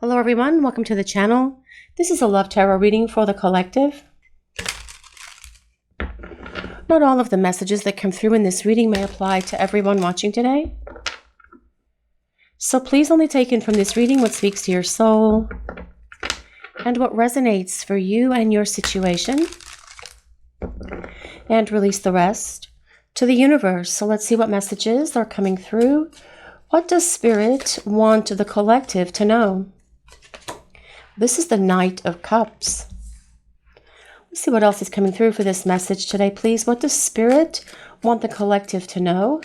Hello everyone, welcome to the channel. This is a love tarot reading for the collective. Not all of the messages that come through in this reading may apply to everyone watching today. So please only take in from this reading what speaks to your soul and what resonates for you and your situation, and release the rest to the universe. So let's see what messages are coming through. What does Spirit want the collective to know? This is the Knight of Cups. Let's see what else is coming through for this message today, please. What does Spirit want the collective to know?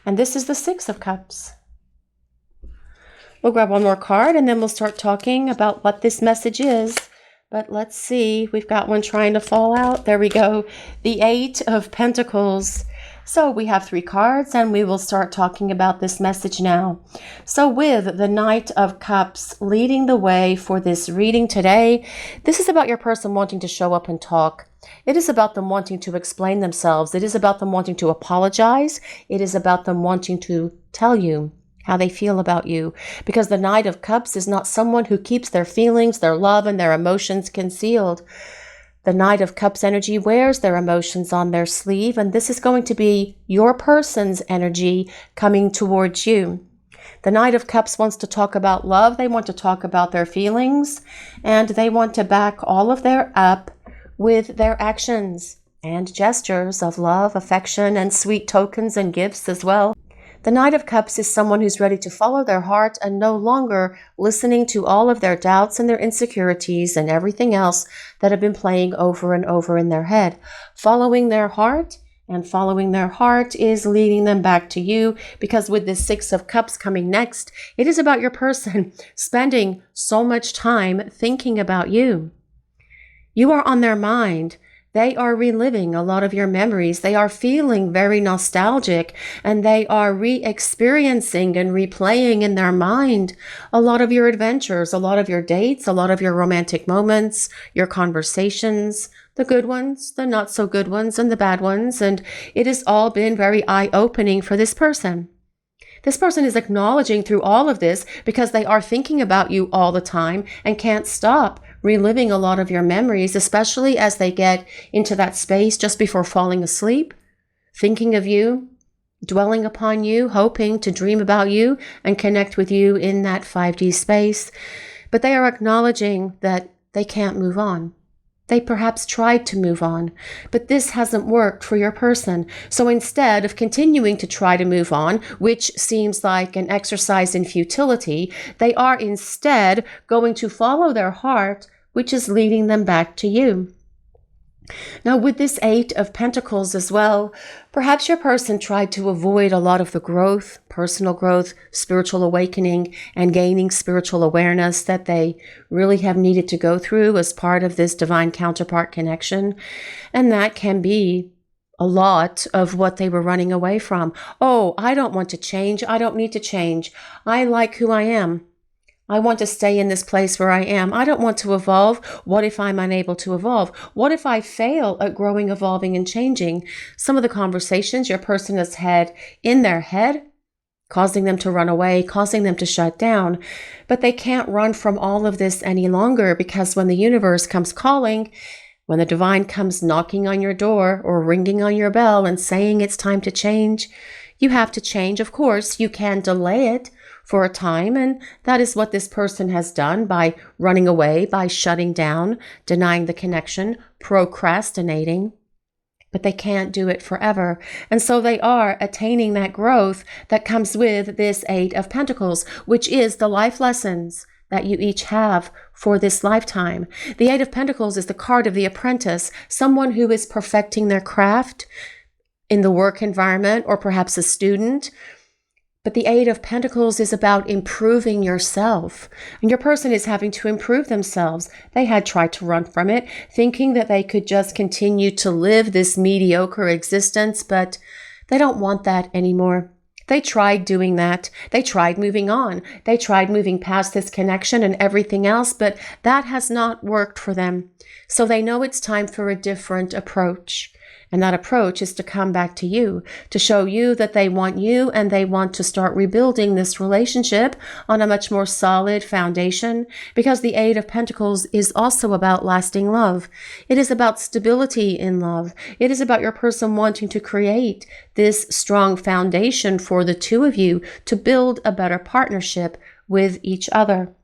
And this is the Six of Cups. We'll grab one more card and then we'll start talking about what this message is. But let's see, we've got one trying to fall out. There we go. The Eight of Pentacles. So we have 3 cards and we will start talking about this message now. So with the Knight of Cups leading the way for this reading today, this is about your person wanting to show up and talk. It is about them wanting to explain themselves. It is about them wanting to apologize. It is about them wanting to tell you how they feel about you, because the Knight of Cups is not someone who keeps their feelings, their love, and their emotions concealed. The Knight of Cups energy wears their emotions on their sleeve, and this is going to be your person's energy coming towards you. The Knight of Cups wants to talk about love. They want to talk about their feelings, and they want to back all of their up with their actions and gestures of love, affection, and sweet tokens and gifts as well. The Knight of Cups is someone who's ready to follow their heart and no longer listening to all of their doubts and their insecurities and everything else that have been playing over and over in their head. Following their heart, and following their heart is leading them back to you, because with this Six of Cups coming next, it is about your person spending so much time thinking about you. You are on their mind. They are reliving a lot of your memories. They are feeling very nostalgic, and they are re-experiencing and replaying in their mind a lot of your adventures, a lot of your dates, a lot of your romantic moments, your conversations, the good ones, the not so good ones, and the bad ones. And it has all been very eye-opening for this person. This person is acknowledging through all of this because they are thinking about you all the time and can't stop reliving a lot of your memories, especially as they get into that space just before falling asleep, thinking of you, dwelling upon you, hoping to dream about you and connect with you in that 5D space. But they are acknowledging that they can't move on. They perhaps tried to move on, but this hasn't worked for your person. So instead of continuing to try to move on, which seems like an exercise in futility, they are instead going to follow their heart, which is leading them back to you. Now, with this Eight of Pentacles as well, perhaps your person tried to avoid a lot of the growth, personal growth, spiritual awakening, and gaining spiritual awareness that they really have needed to go through as part of this divine counterpart connection. And that can be a lot of what they were running away from. Oh, I don't want to change. I don't need to change. I like who I am. I want to stay in this place where I am. I don't want to evolve. What if I'm unable to evolve? What if I fail at growing, evolving, and changing? Some of the conversations your person has had in their head, causing them to run away, causing them to shut down. But they can't run from all of this any longer, because when the universe comes calling, when the divine comes knocking on your door or ringing on your bell and saying it's time to change, you have to change. Of course, you can delay it for a time, and that is what this person has done by running away, by shutting down, denying the connection, procrastinating. But they can't do it forever. And so they are attaining that growth that comes with this Eight of Pentacles, which is the life lessons that you each have for this lifetime. The Eight of Pentacles is the card of the apprentice, someone who is perfecting their craft in the work environment, or perhaps a student. But the Eight of Pentacles is about improving yourself. And your person is having to improve themselves. They had tried to run from it, thinking that they could just continue to live this mediocre existence, but they don't want that anymore. They tried doing that. They tried moving on. They tried moving past this connection and everything else, but that has not worked for them. So they know it's time for a different approach. And that approach is to come back to you, to show you that they want you and they want to start rebuilding this relationship on a much more solid foundation, because the Eight of Pentacles is also about lasting love. It is about stability in love. It is about your person wanting to create this strong foundation for the two of you to build a better partnership with each other.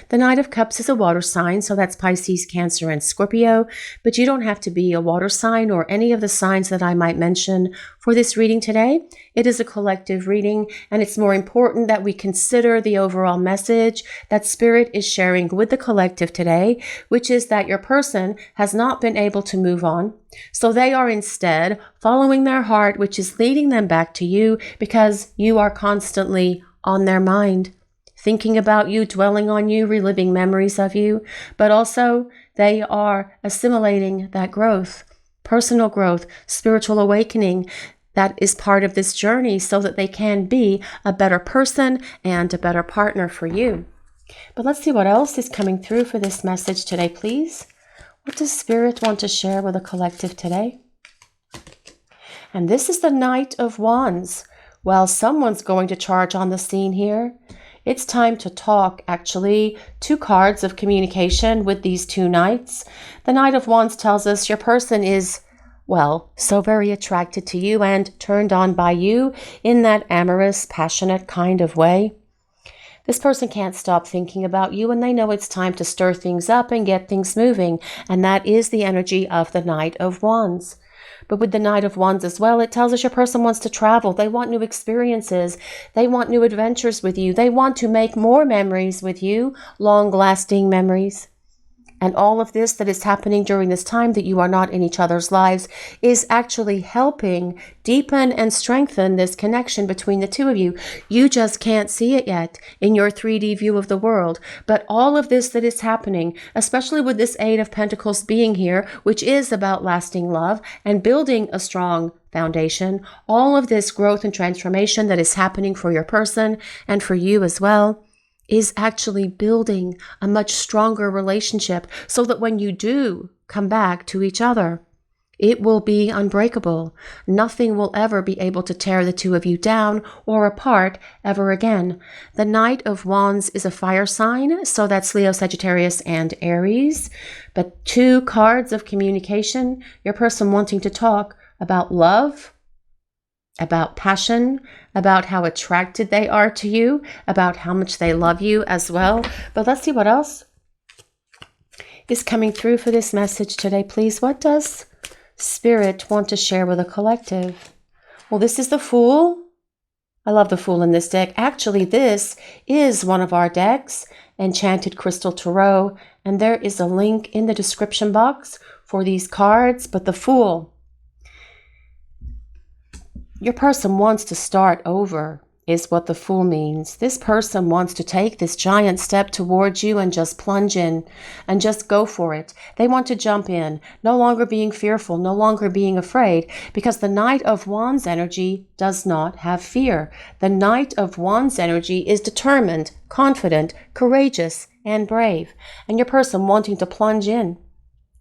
The Knight of Cups is a water sign, so that's Pisces, Cancer, and Scorpio, but you don't have to be a water sign or any of the signs that I might mention for this reading today. It is a collective reading, and it's more important that we consider the overall message that Spirit is sharing with the collective today, which is that your person has not been able to move on, so they are instead following their heart, which is leading them back to you because you are constantly on their mind, thinking about you, dwelling on you, reliving memories of you, but also they are assimilating that growth, personal growth, spiritual awakening that is part of this journey so that they can be a better person and a better partner for you. But let's see what else is coming through for this message today, please. What does Spirit want to share with the collective today? And this is the Knight of Wands. Well, someone's going to charge on the scene here. It's time to talk, actually. 2 cards of communication with these 2 knights. The Knight of Wands tells us your person is, well, so very attracted to you and turned on by you in that amorous, passionate kind of way. This person can't stop thinking about you, and they know it's time to stir things up and get things moving, and that is the energy of the Knight of Wands. But with the Knight of Wands as well, it tells us your person wants to travel. They want new experiences. They want new adventures with you. They want to make more memories with you, long-lasting memories. And all of this that is happening during this time that you are not in each other's lives is actually helping deepen and strengthen this connection between the two of you. You just can't see it yet in your 3D view of the world. But all of this that is happening, especially with this Eight of Pentacles being here, which is about lasting love and building a strong foundation, all of this growth and transformation that is happening for your person and for you as well, is actually building a much stronger relationship so that when you do come back to each other, it will be unbreakable. Nothing will ever be able to tear the two of you down or apart ever again. The Knight of Wands is a fire sign, so that's Leo, Sagittarius, and Aries. But 2 cards of communication, your person wanting to talk about love, about passion, about how attracted they are to you, about how much they love you as well. But let's see what else is coming through for this message today, please. What does Spirit want to share with a collective? Well, this is the Fool. I love the Fool in this deck. Actually, this is one of our decks, Enchanted Crystal Tarot, and there is a link in the description box for these cards. But the Fool, your person wants to start over, is what the Fool means. This person wants to take this giant step towards you and just plunge in and just go for it. They want to jump in, no longer being fearful, no longer being afraid, because the Knight of Wands energy does not have fear. The Knight of Wands energy is determined, confident, courageous, and brave. And your person wanting to plunge in,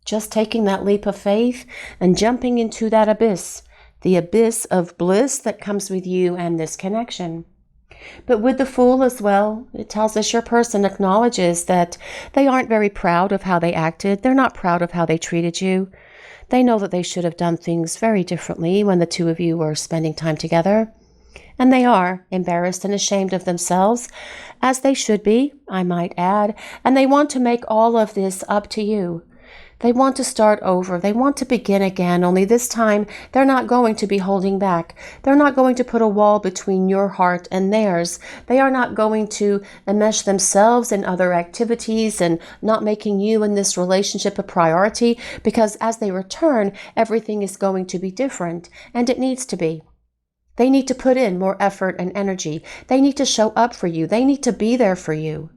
just taking that leap of faith and jumping into that abyss, the abyss of bliss that comes with you and this connection. But with the Fool as well, it tells us your person acknowledges that they aren't very proud of how they acted. They're not proud of how they treated you. They know that they should have done things very differently when the two of you were spending time together. And they are embarrassed and ashamed of themselves, as they should be, I might add. And they want to make all of this up to you. They want to start over. They want to begin again, only this time they're not going to be holding back. They're not going to put a wall between your heart and theirs. They are not going to enmesh themselves in other activities and not making you in this relationship a priority, because as they return, everything is going to be different, and it needs to be. They need to put in more effort and energy. They need to show up for you. They need to be there for you.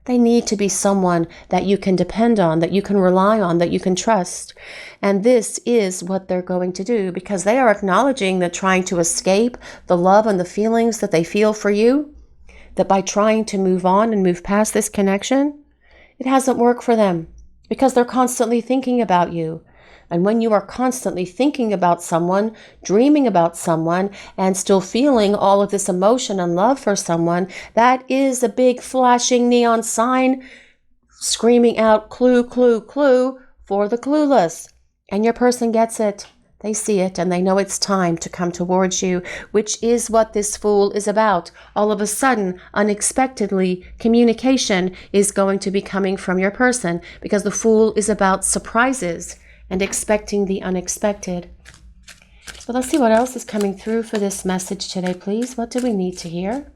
They need to be someone that you can depend on, that you can rely on, that you can trust. And this is what they're going to do, because they are acknowledging that trying to escape the love and the feelings that they feel for you, that by trying to move on and move past this connection, it hasn't worked for them, because they're constantly thinking about you. And when you are constantly thinking about someone, dreaming about someone, and still feeling all of this emotion and love for someone, that is a big flashing neon sign screaming out clue, clue, clue for the clueless. And your person gets it. They see it and they know it's time to come towards you, which is what this Fool is about. All of a sudden, unexpectedly, communication is going to be coming from your person because the Fool is about surprises and expecting the unexpected. So let's see what else is coming through for this message today, please. What do we need to hear?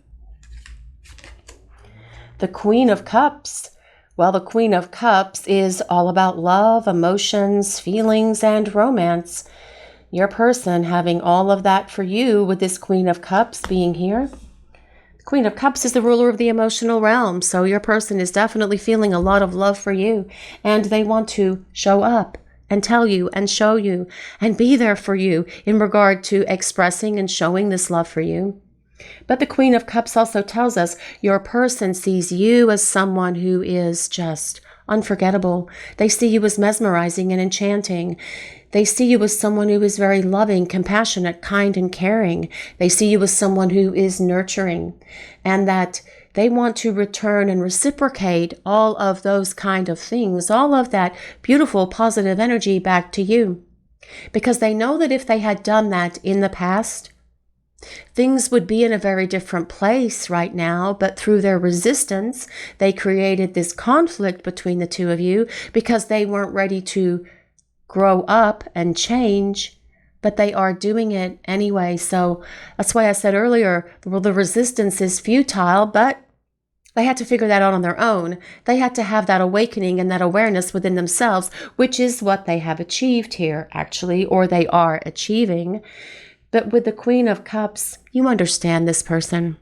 The Queen of Cups. Well, the Queen of Cups is all about love, emotions, feelings, and romance. Your person having all of that for you with this Queen of Cups being here. The Queen of Cups is the ruler of the emotional realm, so your person is definitely feeling a lot of love for you, and they want to show up and tell you and show you and be there for you in regard to expressing and showing this love for you. But the Queen of Cups also tells us your person sees you as someone who is just unforgettable. They see you as mesmerizing and enchanting. They see you as someone who is very loving, compassionate, kind, and caring. They see you as someone who is nurturing, and that they want to return and reciprocate all of those kind of things, all of that beautiful, positive energy back to you. Because they know that if they had done that in the past, things would be in a very different place right now, but through their resistance, they created this conflict between the two of you because they weren't ready to grow up and change, but they are doing it anyway. So that's why I said earlier, well, the resistance is futile, but they had to figure that out on their own. They had to have that awakening and that awareness within themselves, which is what they have achieved here, actually, or they are achieving. But with the Queen of Cups, you understand this person.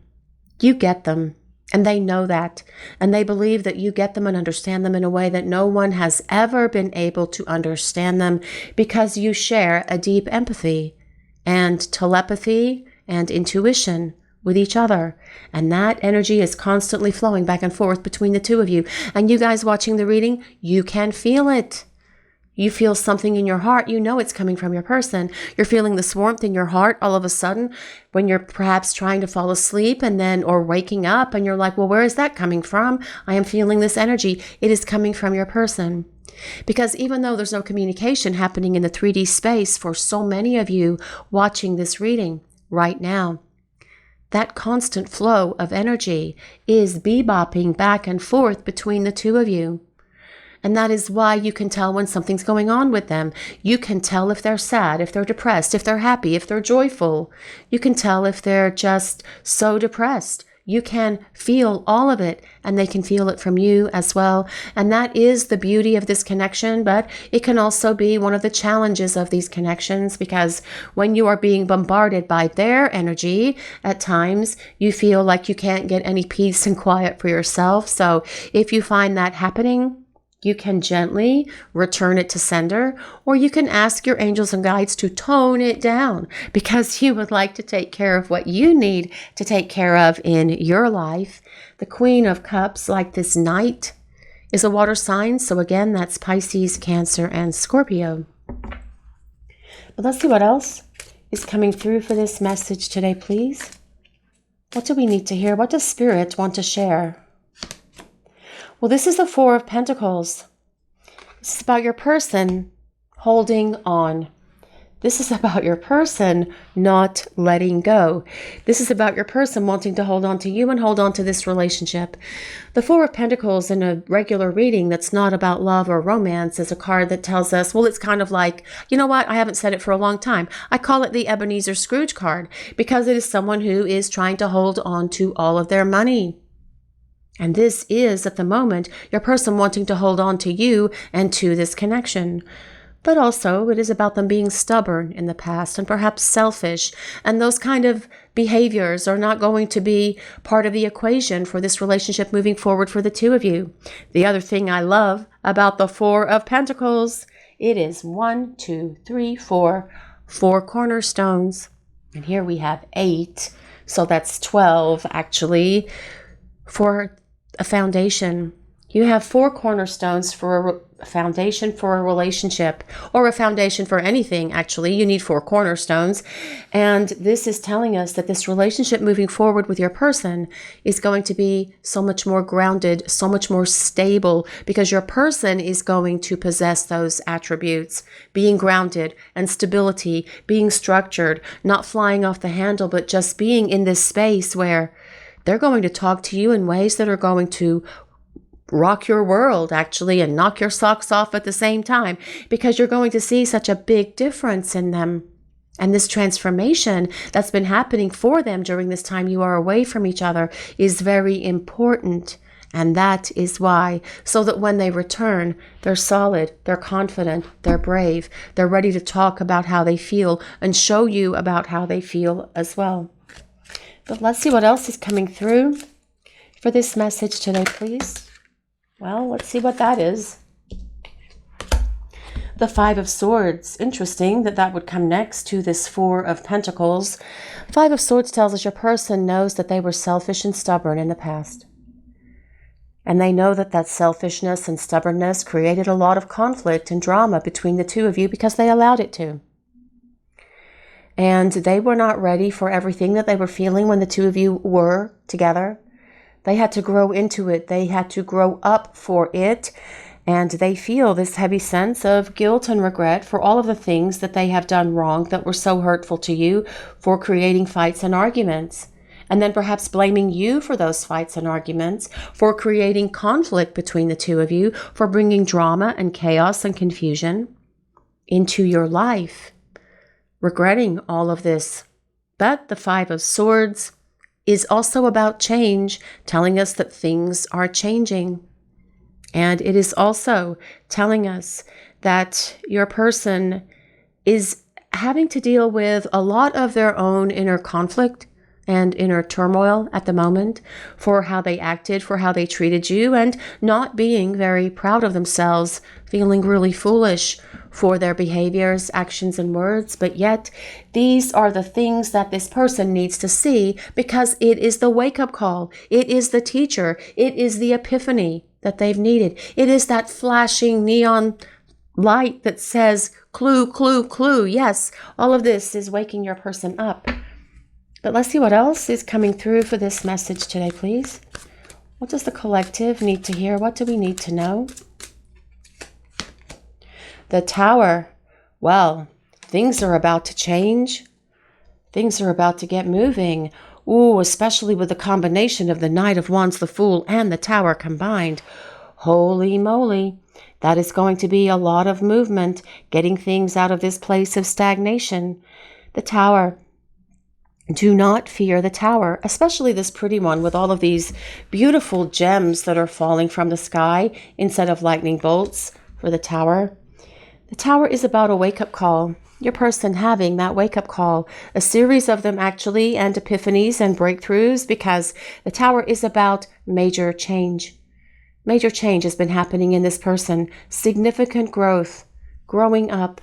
You get them, and they know that. And they believe that you get them and understand them in a way that no one has ever been able to understand them because you share a deep empathy and telepathy and intuition with each other. And that energy is constantly flowing back and forth between the two of you. And you guys watching the reading, you can feel it. You feel something in your heart, you know it's coming from your person. You're feeling this warmth in your heart all of a sudden when you're perhaps trying to fall asleep or waking up and you're like, well, where is that coming from? I am feeling this energy. It is coming from your person. Because even though there's no communication happening in the 3D space for so many of you watching this reading right now, that constant flow of energy is bebopping back and forth between the two of you. And that is why you can tell when something's going on with them. You can tell if they're sad, if they're depressed, if they're happy, if they're joyful. You can tell if they're just so depressed. You can feel all of it, and they can feel it from you as well. And that is the beauty of this connection, but it can also be one of the challenges of these connections, because when you are being bombarded by their energy, at times you feel like you can't get any peace and quiet for yourself. So if you find that happening, you can gently return it to sender, or you can ask your angels and guides to tone it down because you would like to take care of what you need to take care of in your life. The Queen of Cups, like this Knight, is a water sign. So again, that's Pisces, Cancer, and Scorpio. But let's see what else is coming through for this message today, please. What do we need to hear? What does Spirit want to share? Well, this is the Four of Pentacles. This is about your person holding on. This is about your person not letting go. This is about your person wanting to hold on to you and hold on to this relationship. The Four of Pentacles in a regular reading that's not about love or romance is a card that tells us, well, it's kind of like, you know what? I haven't said it for a long time. I call it the Ebenezer Scrooge card because it is someone who is trying to hold on to all of their money. And this is, at the moment, your person wanting to hold on to you and to this connection. But also, it is about them being stubborn in the past and perhaps selfish. And those kind of behaviors are not going to be part of the equation for this relationship moving forward for the two of you. The other thing I love about the Four of Pentacles, it is 1, 2, 3, 4, 4 cornerstones. And here we have 8. So that's 12, actually, for a foundation. You have 4 cornerstones for a foundation for a relationship, or a foundation for anything, actually. You need 4 cornerstones. And this is telling us that this relationship moving forward with your person is going to be so much more grounded, so much more stable, because your person is going to possess those attributes: being grounded and stability, being structured, not flying off the handle, but just being in this space where they're going to talk to you in ways that are going to rock your world, actually, and knock your socks off at the same time, because you're going to see such a big difference in them. And this transformation that's been happening for them during this time you are away from each other is very important. And that is why, so that when they return, they're solid, they're confident, they're brave, they're ready to talk about how they feel and show you about how they feel as well. But let's see what else is coming through for this message today, please. Well, let's see what that is. The 5 of Swords. Interesting that that would come next to this 4 of Pentacles. 5 of Swords tells us your person knows that they were selfish and stubborn in the past. And they know that that selfishness and stubbornness created a lot of conflict and drama between the two of you because they allowed it to. And they were not ready for everything that they were feeling when the two of you were together. They had to grow into it. They had to grow up for it. And they feel this heavy sense of guilt and regret for all of the things that they have done wrong that were so hurtful to you, for creating fights and arguments. And then perhaps blaming you for those fights and arguments, for creating conflict between the two of you, for bringing drama and chaos and confusion into your life. Regretting all of this. But the 5 of Swords is also about change, telling us that things are changing. And it is also telling us that your person is having to deal with a lot of their own inner conflict and inner turmoil at the moment, for how they acted, for how they treated you, and not being very proud of themselves, feeling really foolish for their behaviors, actions, and words. But yet, these are the things that this person needs to see, because it is the wake-up call. It is the teacher. It is the epiphany that they've needed. It is that flashing neon light that says, clue, clue, clue. Yes, all of this is waking your person up. But let's see what else is coming through for this message today, please. What does the collective need to hear? What do we need to know? The Tower. Well, things are about to change. Things are about to get moving. Ooh, especially with the combination of the Knight of Wands, the Fool, and the Tower combined. Holy moly. That is going to be a lot of movement, getting things out of this place of stagnation. The Tower. Do not fear the Tower, especially this pretty one with all of these beautiful gems that are falling from the sky instead of lightning bolts for the Tower. The Tower is about a wake-up call. Your person having that wake-up call, a series of them actually, and epiphanies and breakthroughs, because the Tower is about major change. Major change has been happening in this person. Significant growth, growing up,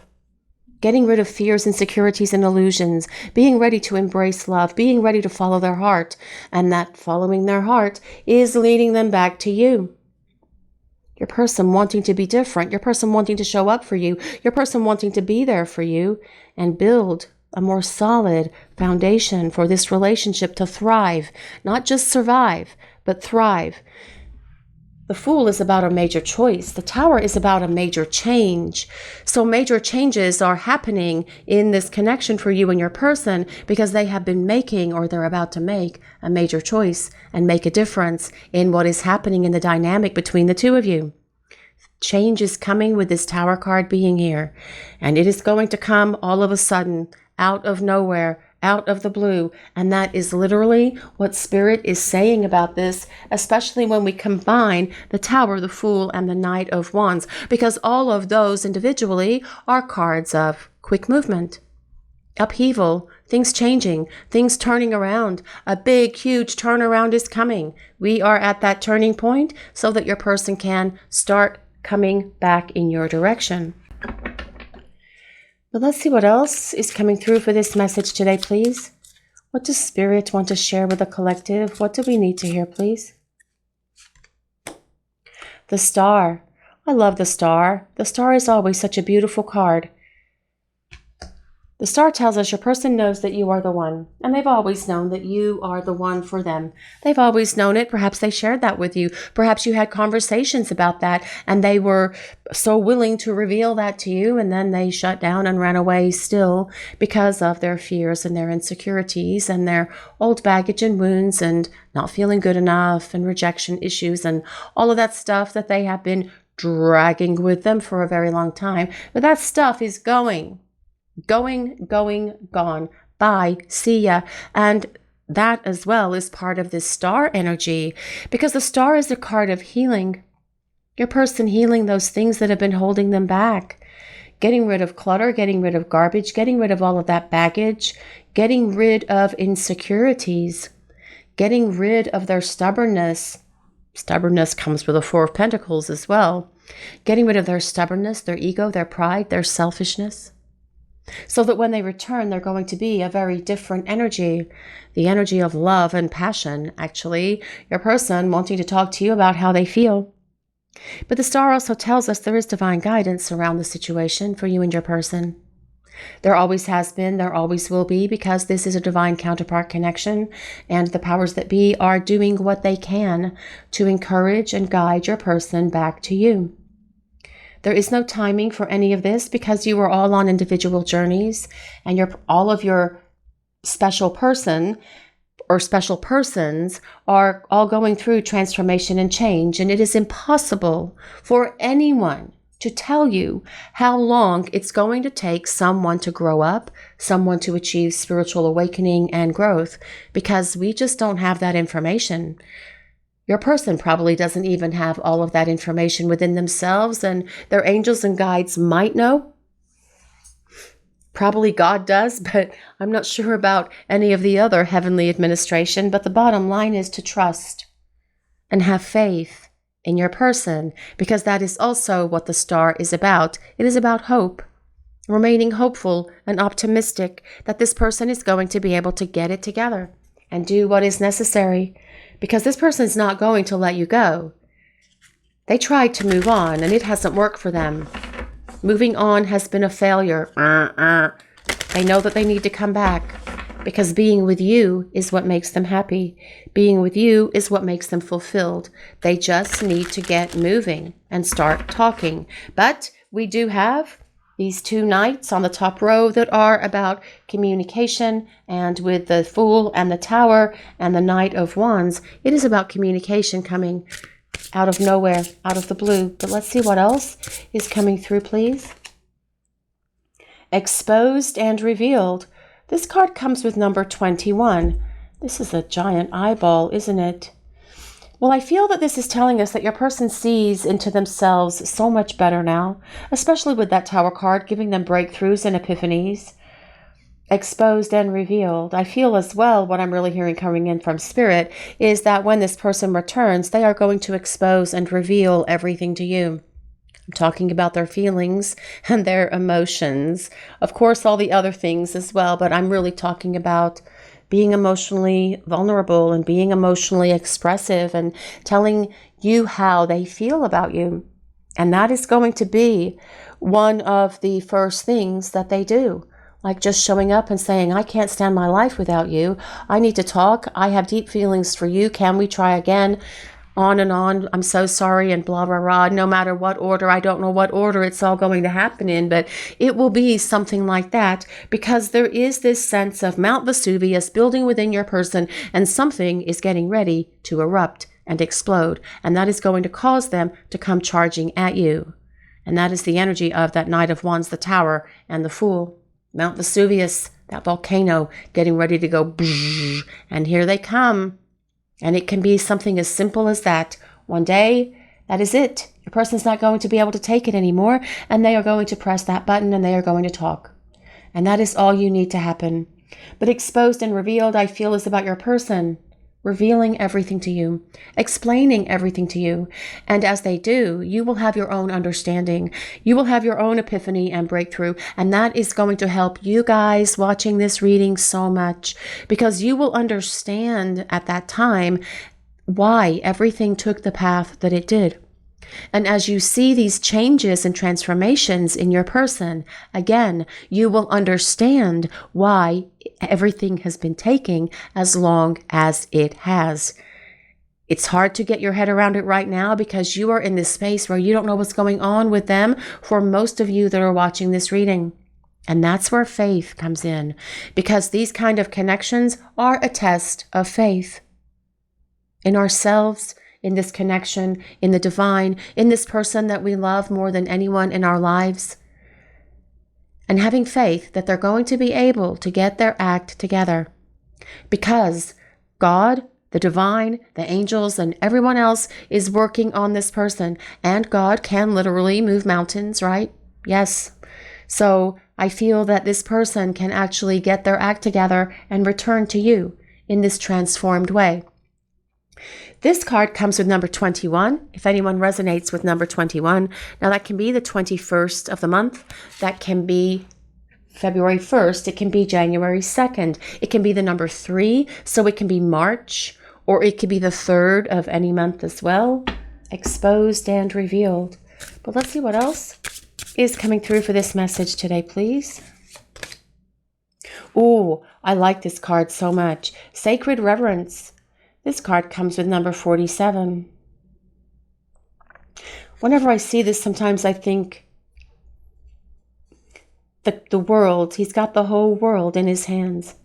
getting rid of fears, insecurities, and illusions, being ready to embrace love, being ready to follow their heart, and that following their heart is leading them back to you. Your person wanting to be different, your person wanting to show up for you, your person wanting to be there for you and build a more solid foundation for this relationship to thrive, not just survive, but thrive. The Fool is about a major choice. The Tower is about a major change. So major changes are happening in this connection for you and your person because they have been making, or they're about to make, a major choice and make a difference in what is happening in the dynamic between the two of you. Change is coming with this Tower card being here. And it is going to come all of a sudden, out of nowhere, out of the blue. And that is literally what Spirit is saying about this, especially when we combine the Tower, the Fool, and the Knight of Wands, because all of those individually are cards of quick movement, upheaval, things changing, things turning around. A big, huge turnaround is coming. We are at that turning point so that your person can start coming back in your direction. But let's see what else is coming through for this message today, please. What does Spirit want to share with the collective? What do we need to hear, please? The Star. I love the Star. The Star is always such a beautiful card. The Star tells us your person knows that you are the one, and they've always known that you are the one for them. They've always known it. Perhaps they shared that with you. Perhaps you had conversations about that, and they were so willing to reveal that to you, and then they shut down and ran away still because of their fears and their insecurities and their old baggage and wounds and not feeling good enough and rejection issues and all of that stuff that they have been dragging with them for a very long time. But that stuff is going, gone. Bye. See ya. And that as well is part of this Star energy, because the Star is a card of healing. Your person healing those things that have been holding them back. Getting rid of clutter, getting rid of garbage, getting rid of all of that baggage, getting rid of insecurities, getting rid of their stubbornness. Stubbornness comes with the Four of Pentacles as well. Getting rid of their stubbornness, their ego, their pride, their selfishness. So that when they return, they're going to be a very different energy, the energy of love and passion, actually, your person wanting to talk to you about how they feel. But the Star also tells us there is divine guidance around the situation for you and your person. There always has been, there always will be, because this is a divine counterpart connection, and the powers that be are doing what they can to encourage and guide your person back to you. There is no timing for any of this because you are all on individual journeys, and all of your special person or special persons are all going through transformation and change. And it is impossible for anyone to tell you how long it's going to take someone to grow up, someone to achieve spiritual awakening and growth, because we just don't have that information. Your person probably doesn't even have all of that information within themselves, and their angels and guides might know. Probably God does, but I'm not sure about any of the other heavenly administration. But the bottom line is to trust and have faith in your person, because that is also what the Star is about. It is about hope, remaining hopeful and optimistic that this person is going to be able to get it together and do what is necessary. Because this person's not going to let you go. They tried to move on, and it hasn't worked for them. Moving on has been a failure. They know that they need to come back, because being with you is what makes them happy. Being with you is what makes them fulfilled. They just need to get moving and start talking. But we do have these two knights on the top row that are about communication, and with the Fool and the Tower and the Knight of Wands, it is about communication coming out of nowhere, out of the blue. But let's see what else is coming through, please. Exposed and revealed. This card comes with number 21. This is a giant eyeball, isn't it? Well, I feel that this is telling us that your person sees into themselves so much better now, especially with that Tower card, giving them breakthroughs and epiphanies. Exposed and revealed. I feel as well, what I'm really hearing coming in from Spirit is that when this person returns, they are going to expose and reveal everything to you. I'm talking about their feelings and their emotions. Of course, all the other things as well, but I'm really talking about being emotionally vulnerable and being emotionally expressive and telling you how they feel about you. And that is going to be one of the first things that they do. Like just showing up and saying, I can't stand my life without you. I need to talk. I have deep feelings for you. Can we try again? On and on. I'm so sorry, and blah, blah, blah. No matter what order, I don't know what order it's all going to happen in, but it will be something like that, because there is this sense of Mount Vesuvius building within your person, and something is getting ready to erupt and explode, and that is going to cause them to come charging at you. And that is the energy of that Knight of Wands, the Tower, and the Fool. Mount Vesuvius, that volcano getting ready to go, and here they come. And it can be something as simple as that. One day, that is it. Your person's not going to be able to take it anymore, and they are going to press that button and they are going to talk. And that is all you need to happen. But exposed and revealed, I feel, is about your person revealing everything to you, explaining everything to you. And as they do, you will have your own understanding. You will have your own epiphany and breakthrough. And that is going to help you guys watching this reading so much, because you will understand at that time why everything took the path that it did. And as you see these changes and transformations in your person, again, you will understand why everything has been taking as long as it has. It's hard to get your head around it right now because you are in this space where you don't know what's going on with them for most of you that are watching this reading. And that's where faith comes in, because these kind of connections are a test of faith in ourselves, in this connection, in the divine, in this person that we love more than anyone in our lives. And having faith that they're going to be able to get their act together. Because God, the divine, the angels, and everyone else is working on this person. And God can literally move mountains, right? Yes. So I feel that this person can actually get their act together and return to you in this transformed way. This card comes with number 21. If anyone resonates with number 21, now that can be the 21st of the month. That can be February 1st. It can be January 2nd. It can be the number 3. So it can be March, or it could be the 3rd of any month as well. Exposed and revealed. But let's see what else is coming through for this message today, please. Oh, I like this card so much. Sacred Reverence. This card comes with number 47. Whenever I see this, sometimes I think the world, he's got the whole world in his hands.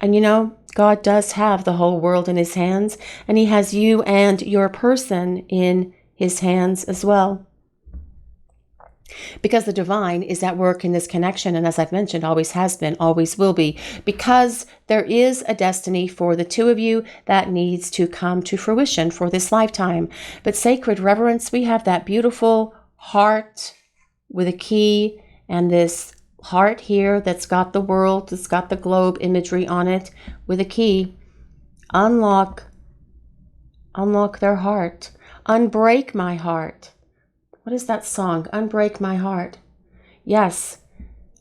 And you know, God does have the whole world in his hands, and he has you and your person in his hands as well. Because the divine is at work in this connection, and as I've mentioned, always has been, always will be, because there is a destiny for the two of you that needs to come to fruition for this lifetime. But Sacred Reverence, we have that beautiful heart with a key, and this heart here that's got the world, that's got the globe imagery on it with a key. Unlock their heart. Unbreak my heart. What is that song? Unbreak My Heart. Yes.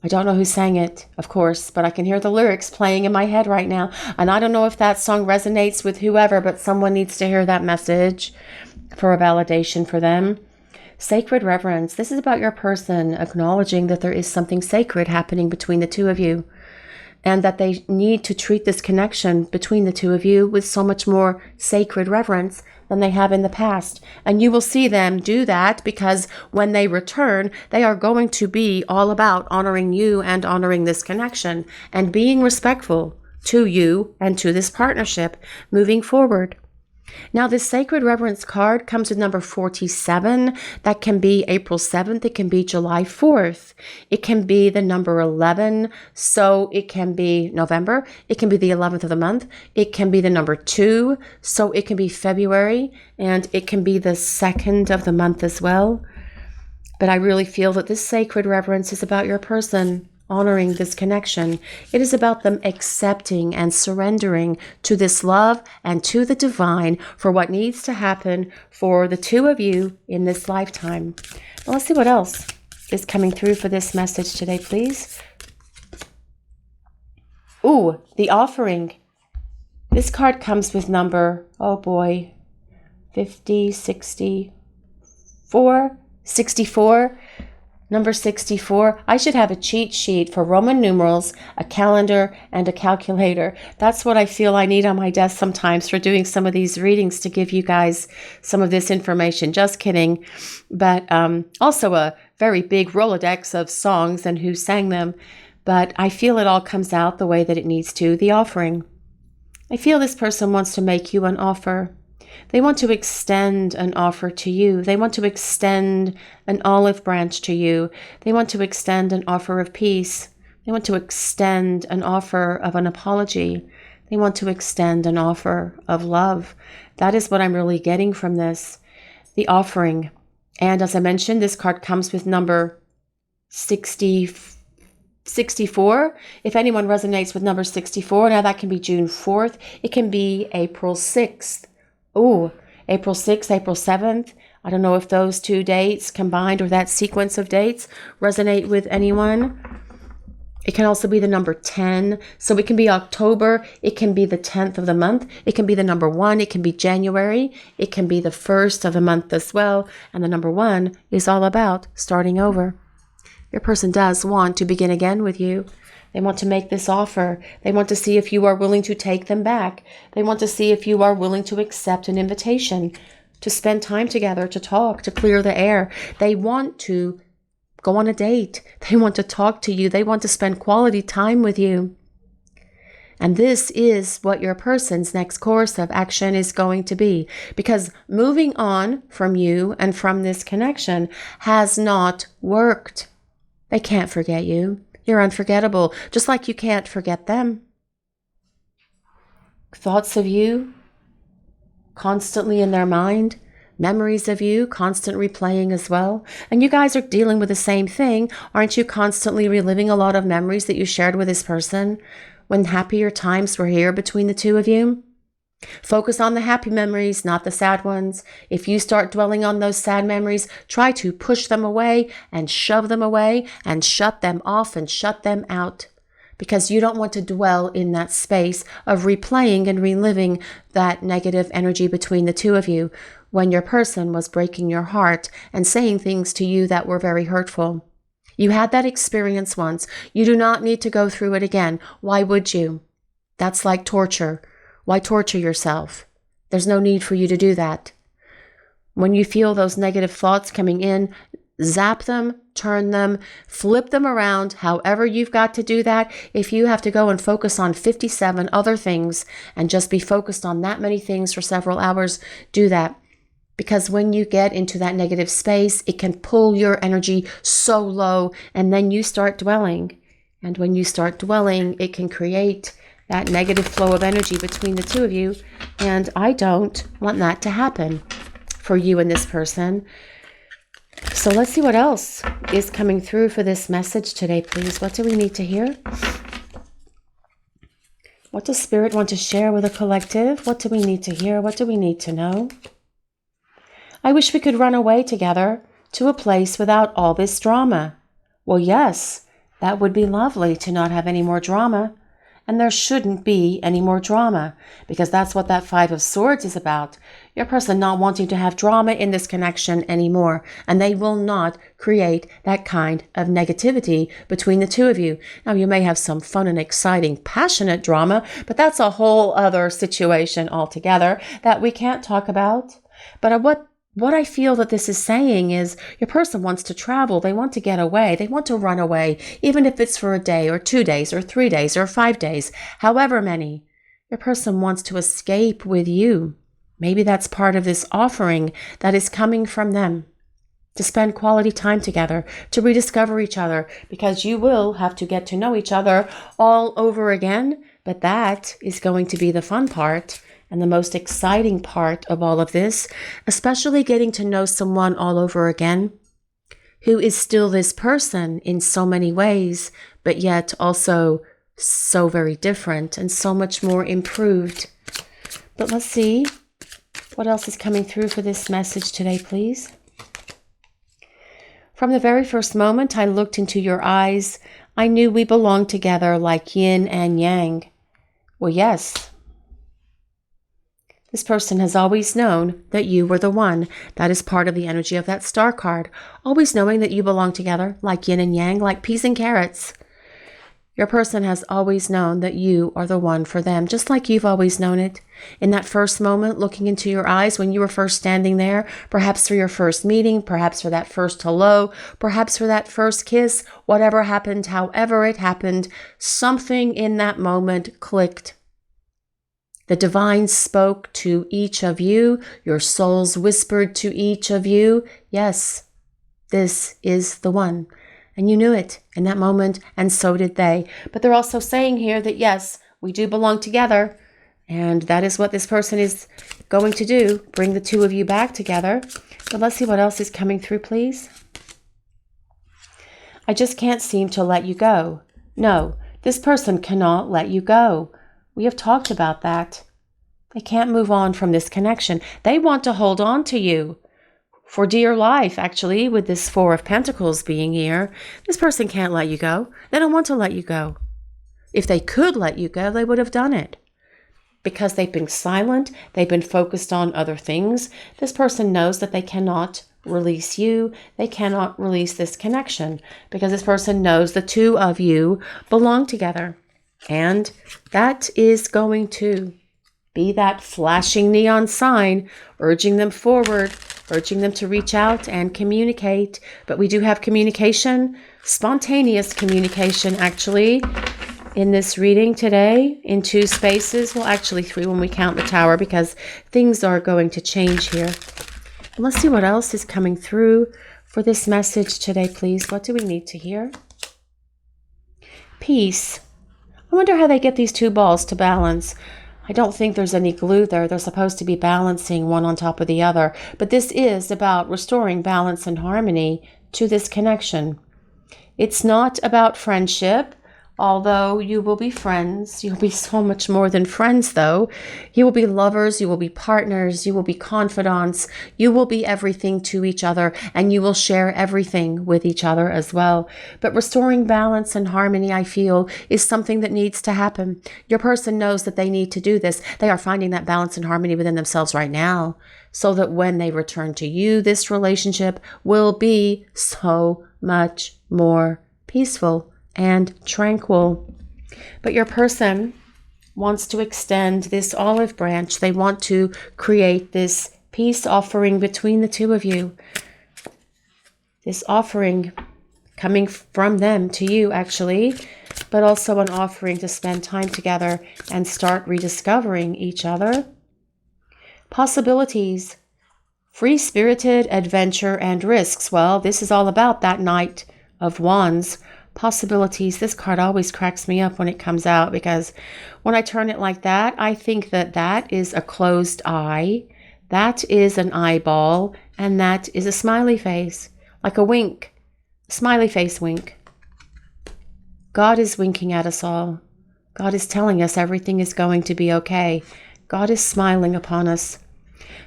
I don't know who sang it, of course, but I can hear the lyrics playing in my head right now. And I don't know if that song resonates with whoever, but someone needs to hear that message for a validation for them. Sacred Reverence. This is about your person acknowledging that there is something sacred happening between the two of you, and that they need to treat this connection between the two of you with so much more sacred reverence than they have in the past. And you will see them do that, because when they return, they are going to be all about honoring you and honoring this connection and being respectful to you and to this partnership moving forward. Now, this Sacred Reverence card comes with number 47. That can be April 7th. It can be July 4th. It can be the number 11. So it can be November. It can be the 11th of the month. It can be the number 2. So it can be February. And it can be the 2nd of the month as well. But I really feel that this Sacred Reverence is about your person honoring this connection. It is about them accepting and surrendering to this love and to the divine for what needs to happen for the two of you in this lifetime. Well, let's see what else is coming through for this message today, please. Ooh, the offering. This card comes with number, 64. Number 64, I should have a cheat sheet for Roman numerals, a calendar, and a calculator. That's what I feel I need on my desk sometimes for doing some of these readings, to give you guys some of this information. Just kidding. But also a very big Rolodex of songs and who sang them. But I feel it all comes out the way that it needs to. The offering. I feel this person wants to make you an offer. They want to extend an offer to you. They want to extend an olive branch to you. They want to extend an offer of peace. They want to extend an offer of an apology. They want to extend an offer of love. That is what I'm really getting from this, the offering. And as I mentioned, this card comes with number 64. If anyone resonates with number 64, now that can be June 4th. It can be April 6th. Oh, April 6th, April 7th. I don't know if those two dates combined or that sequence of dates resonate with anyone. It can also be the number 10. So it can be October. It can be the 10th of the month. It can be the number 1. It can be January. It can be the 1st of the month as well. And the number 1 is all about starting over. Your person does want to begin again with you. They want to make this offer. They want to see if you are willing to take them back. They want to see if you are willing to accept an invitation to spend time together, to talk, to clear the air. They want to go on a date. They want to talk to you. They want to spend quality time with you. And this is what your person's next course of action is going to be. Because moving on from you and from this connection has not worked. They can't forget you. You're unforgettable, just like you can't forget them. Thoughts of you constantly in their mind. Memories of you, constant replaying as well. And you guys are dealing with the same thing. Aren't you constantly reliving a lot of memories that you shared with this person when happier times were here between the two of you? Focus on the happy memories, not the sad ones. If you start dwelling on those sad memories, try to push them away and shove them away and shut them off and shut them out. Because you don't want to dwell in that space of replaying and reliving that negative energy between the two of you when your person was breaking your heart and saying things to you that were very hurtful. You had that experience once. You do not need to go through it again. Why would you? That's like torture. Why torture yourself? There's no need for you to do that. When you feel those negative thoughts coming in, zap them, turn them, flip them around, however you've got to do that. If you have to go and focus on 57 other things and just be focused on that many things for several hours, do that. Because when you get into that negative space, it can pull your energy so low, and then you start dwelling. And when you start dwelling, it can create that negative flow of energy between the two of you. And I don't want that to happen for you and this person. So let's see what else is coming through for this message today, please. What do we need to hear? What does Spirit want to share with the collective? What do we need to hear? What do we need to know? I wish we could run away together to a place without all this drama. Well, yes, that would be lovely to not have any more drama. And there shouldn't be any more drama, because that's what that 5 of Swords is about. Your person not wanting to have drama in this connection anymore, and they will not create that kind of negativity between the two of you. Now, you may have some fun and exciting, passionate drama, but that's a whole other situation altogether that we can't talk about. But what I feel that this is saying is your person wants to travel. They want to get away. They want to run away, even if it's for a day or 2 days or 3 days or 5 days, however many. Your person wants to escape with you. Maybe that's part of this offering that is coming from them, to spend quality time together, to rediscover each other, because you will have to get to know each other all over again. But that is going to be the fun part. And the most exciting part of all of this, especially getting to know someone all over again, who is still this person in so many ways, but yet also so very different and so much more improved. But let's see what else is coming through for this message today, please. From the very first moment I looked into your eyes, I knew we belonged together like yin and yang. Well, yes. This person has always known that you were the one. That is part of the energy of that star card. Always knowing that you belong together like yin and yang, like peas and carrots. Your person has always known that you are the one for them, just like you've always known it. In that first moment, looking into your eyes when you were first standing there, perhaps for your first meeting, perhaps for that first hello, perhaps for that first kiss, whatever happened, however it happened, something in that moment clicked. The divine spoke to each of you. Your souls whispered to each of you, yes, this is the one. And you knew it in that moment, and so did they. But they're also saying here that, yes, we do belong together. And that is what this person is going to do, bring the two of you back together. But let's see what else is coming through, please. I just can't seem to let you go. No, this person cannot let you go. We have talked about that. They can't move on from this connection. They want to hold on to you for dear life, actually, with this Four of Pentacles being here. This person can't let you go. They don't want to let you go. If they could let you go, they would have done it. Because they've been silent, they've been focused on other things. This person knows that they cannot release you. They cannot release this connection because this person knows the two of you belong together. And that is going to be that flashing neon sign, urging them forward, urging them to reach out and communicate. But we do have communication, spontaneous communication, actually, in this reading today in 2 spaces. Well, actually 3 when we count the Tower, because things are going to change here. And let's see what else is coming through for this message today, please. What do we need to hear? Peace. I wonder how they get these 2 balls to balance. I don't think there's any glue there. They're supposed to be balancing one on top of the other. But this is about restoring balance and harmony to this connection. It's not about friendship, although you will be friends. You'll be so much more than friends, though. You will be lovers. You will be partners. You will be confidants. You will be everything to each other, and you will share everything with each other as well. But restoring balance and harmony, I feel, is something that needs to happen. Your person knows that they need to do this. They are finding that balance and harmony within themselves right now, so that when they return to you, this relationship will be so much more peaceful and tranquil. But your person wants to extend this olive branch. They want to create this peace offering between the two of you. This offering coming from them to you, actually, but also an offering to spend time together and start rediscovering each other. Possibilities, free-spirited adventure and risks. Well, this is all about that Knight of Wands. Possibilities. This card always cracks me up when it comes out, because when I turn it like that, I think that that is a closed eye, that is an eyeball, and that is a smiley face, like a wink, smiley face wink. God is winking at us all. God is telling us everything is going to be okay. God is smiling upon us.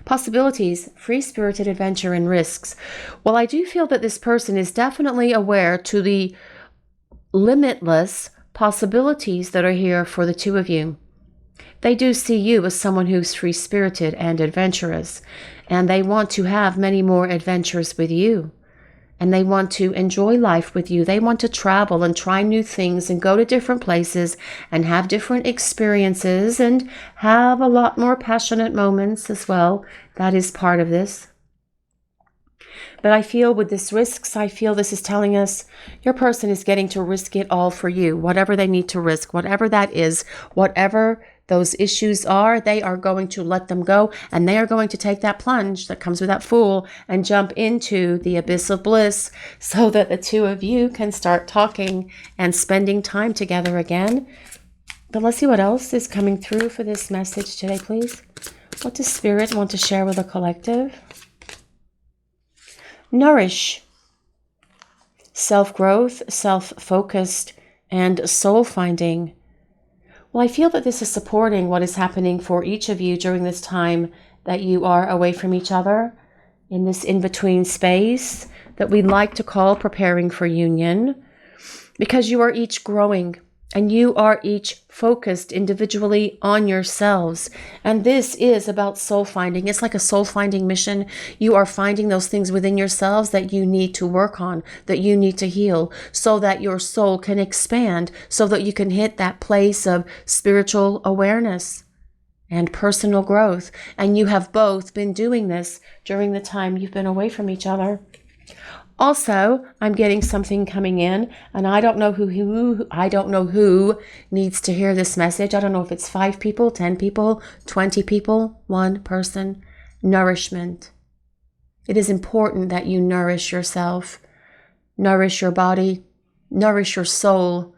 Possibilities, free-spirited adventure and risks. Well, I do feel that this person is definitely aware to the limitless possibilities that are here for the two of you. They do see you as someone who's free-spirited and adventurous, and they want to have many more adventures with you, and they want to enjoy life with you. They want to travel and try new things and go to different places and have different experiences and have a lot more passionate moments as well. That is part of this. But I feel with this risks, I feel this is telling us your person is getting to risk it all for you. Whatever they need to risk, whatever that is, whatever those issues are, they are going to let them go. And they are going to take that plunge that comes with that Fool and jump into the abyss of bliss so that the two of you can start talking and spending time together again. But let's see what else is coming through for this message today, please. What does Spirit want to share with the collective? Nourish, self-growth, self-focused, and soul-finding. Well, I feel that this is supporting what is happening for each of you during this time that you are away from each other, in this in-between space that we like to call preparing for union, because you are each growing and you are each focused individually on yourselves. And this is about soul finding. It's like a soul finding mission. You are finding those things within yourselves that you need to work on, that you need to heal, so that your soul can expand, so that you can hit that place of spiritual awareness and personal growth. And you have both been doing this during the time you've been away from each other. Also, I'm getting something coming in, and I don't know who needs to hear this message. I don't know if it's 5 people, 10 people, 20 people, 1 person. Nourishment. It is important that you nourish yourself, nourish your body, nourish your soul,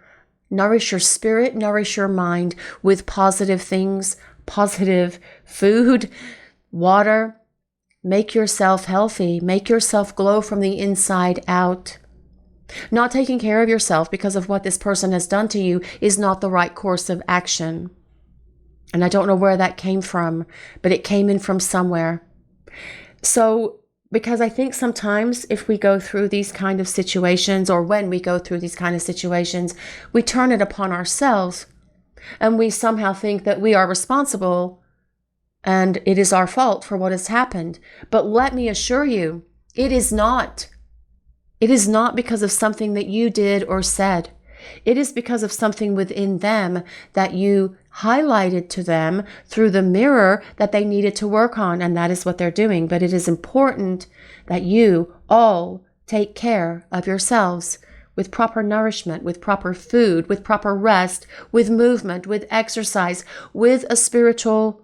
nourish your spirit, nourish your mind with positive things, positive food, water. Make yourself healthy. Make yourself glow from the inside out. Not taking care of yourself because of what this person has done to you is not the right course of action. And I don't know where that came from, but it came in from somewhere. So Because I think sometimes if we go through these kind of situations, or when we go through these kind of situations, we turn it upon ourselves and we somehow think that we are responsible and it is our fault for what has happened. But let me assure you, it is not. It is not because of something that you did or said. It is because of something within them that you highlighted to them through the mirror that they needed to work on, and that is what they're doing. But it is important that you all take care of yourselves with proper nourishment, with proper food, with proper rest, with movement, with exercise, with a spiritual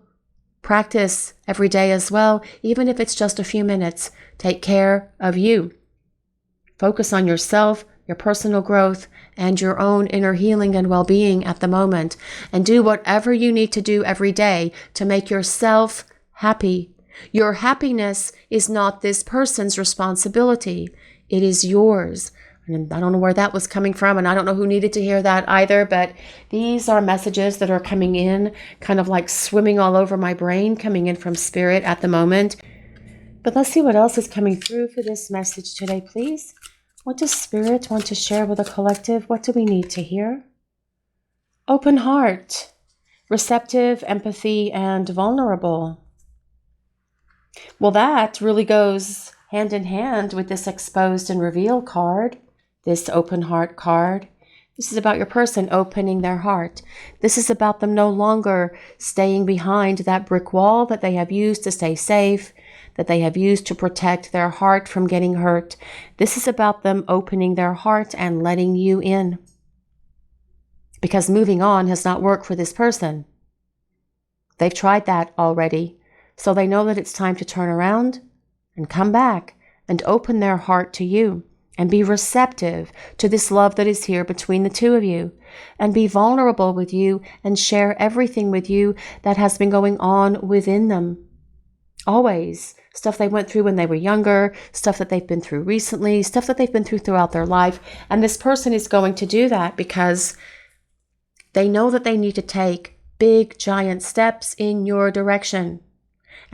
practice every day as well, even if it's just a few minutes. Take care of you. Focus on yourself, your personal growth, and your own inner healing and well-being at the moment. And do whatever you need to do every day to make yourself happy. Your happiness is not this person's responsibility. It is yours. And I don't know where that was coming from, and I don't know who needed to hear that either, but these are messages that are coming in, kind of like swimming all over my brain, coming in from spirit at the moment. But let's see what else is coming through for this message today, please. What does Spirit want to share with the collective? What do we need to hear? Open heart, receptive, empathy, and vulnerable. Well, that really goes hand in hand with this exposed and reveal card, this open heart card. This is about your person opening their heart. This is about them no longer staying behind that brick wall that they have used to stay safe, that they have used to protect their heart from getting hurt. This is about them opening their heart and letting you in. Because moving on has not worked for this person. They've tried that already. So they know that it's time to turn around and come back and open their heart to you and be receptive to this love that is here between the two of you, and be vulnerable with you and share everything with you that has been going on within them. Always. Stuff they went through when they were younger, stuff that they've been through recently, stuff that they've been through throughout their life. And this person is going to do that because they know that they need to take big, giant steps in your direction.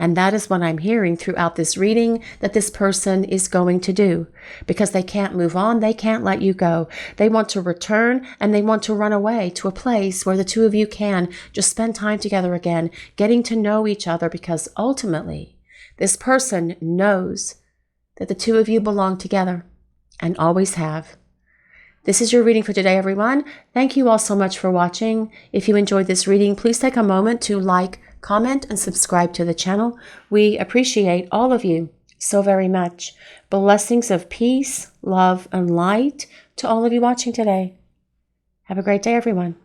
And that is what I'm hearing throughout this reading that this person is going to do, because they can't move on. They can't let you go. They want to return, and they want to run away to a place where the two of you can just spend time together again, getting to know each other, because ultimately this person knows that the two of you belong together and always have. This is your reading for today, everyone. Thank you all so much for watching. If you enjoyed this reading, please take a moment to like, comment, and subscribe to the channel. We appreciate all of you so very much. Blessings of peace, love, and light to all of you watching today. Have a great day, everyone.